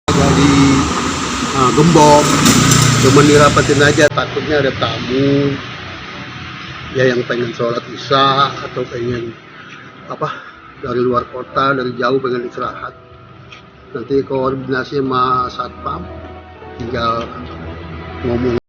Dari gembok, cuman dirapatin aja, takutnya ada tamu ya yang pengen sholat isya atau pengen apa dari luar kota, dari jauh pengen istirahat. Nanti koordinasi sama satpam, tinggal ngomong.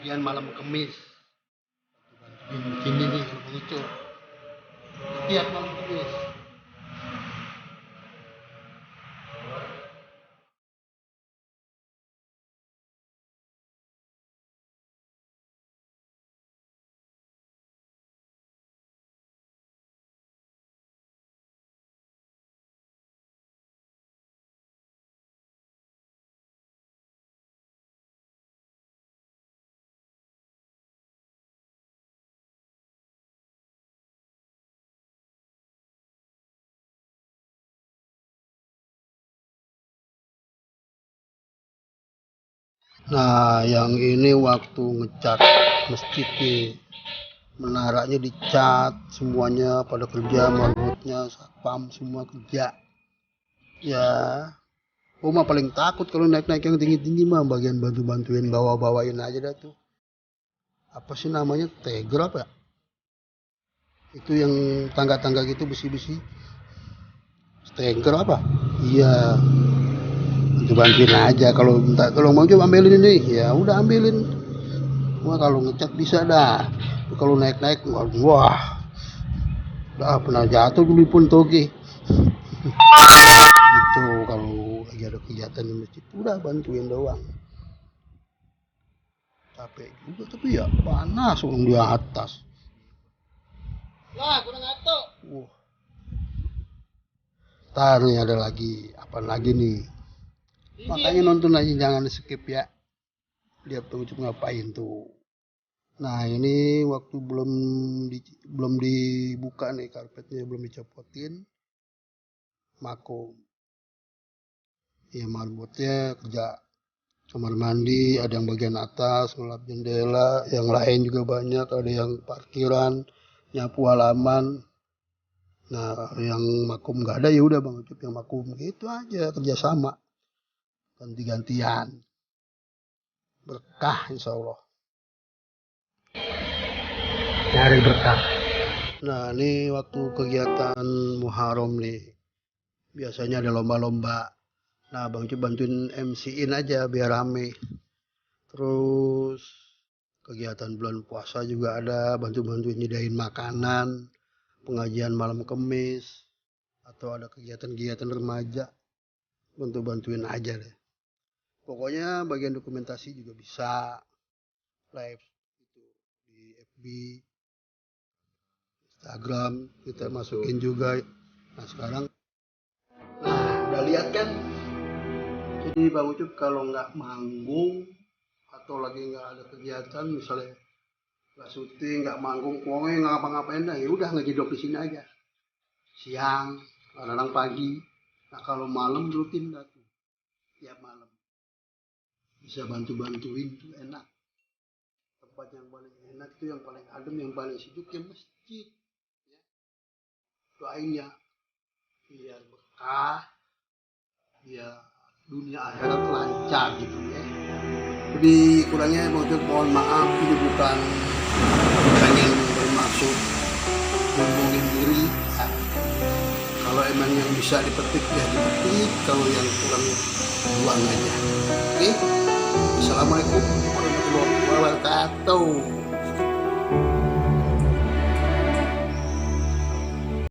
Pengajian malam Kemis, bantuin sini nih kalau begitu. Setiap malam Kemis. Nah, yang ini waktu ngecat masjid nih, menaranya dicat, semuanya pada kerja, marbotnya, satpam semua kerja. Ya, gua mah paling takut kalau naik-naik yang tinggi-tinggi mah, bagian bantu-bantuin bawa-bawain aja dah tuh. Apa sih namanya? Teger apa ya? Itu yang tangga-tangga gitu besi-besi. Steger apa? Iya, bantu bantuin aja kalau minta tolong mau coba ambilin ini, ya udah ambilin. Wah kalau ngecat bisa dah. Kalau naik-naik, wah, udah pernah jatuh dulu pun toge. Gitu kalau lagi ada kegiatan di masjid, udah bantuin doang. Capek juga tapi ya panas orang di atas. Lah, kurang ngatuk. Wah, tar nih ada lagi, apa lagi nih? Makanya nonton aja jangan di skip ya. Lihat tuh Ucup ngapain tuh. Nah ini waktu belum dibuka nih karpetnya belum dicopotin, mako ya marbotnya kerja kamar mandi, ada yang bagian atas ngelap jendela, yang lain juga banyak, ada yang parkiran, nyapu halaman. Nah, yang makum nggak ada ya udah Bang Ucup yang makum gitu aja, kerjasama, ganti-gantian, berkah insya Allah. Nyari berkah. Nah, ini waktu kegiatan Muharram nih, biasanya ada lomba-lomba. Nah, Bang Ucup bantuin MC-in aja biar rame. Terus kegiatan bulan puasa juga ada, bantu-bantuin nyediain makanan, pengajian malam kemis, atau ada kegiatan-kegiatan remaja, bantu-bantuin aja deh. Pokoknya bagian dokumentasi juga bisa, live itu di FB, Instagram, kita masukin juga. Nah sekarang, nah udah lihat kan, jadi Bang Ucup kalau nggak manggung atau lagi nggak ada kegiatan, misalnya nggak syuting, nggak manggung, pokoknya nggak ngapa-ngapain dah, ya udah ngejedok di sini aja. Siang, kadang pagi. Nah kalau malam rutin dah tuh, tiap malam bisa bantu-bantuin tuh enak. Tempat yang paling enak itu yang paling adem, yang paling sejuk ya masjid. Ya. Doain ya, biar berkah, biar dunia akhirat lancar gitu ya. Jadi kurangnya mohon maaf, ini bukan pengen bermaksud ngomongin diri. Ya. Kalau emang yang bisa dipetik ya dipetik, kalau yang kurang buang aja. Oke, assalamualaikum warahmatullahi wabarakatuh.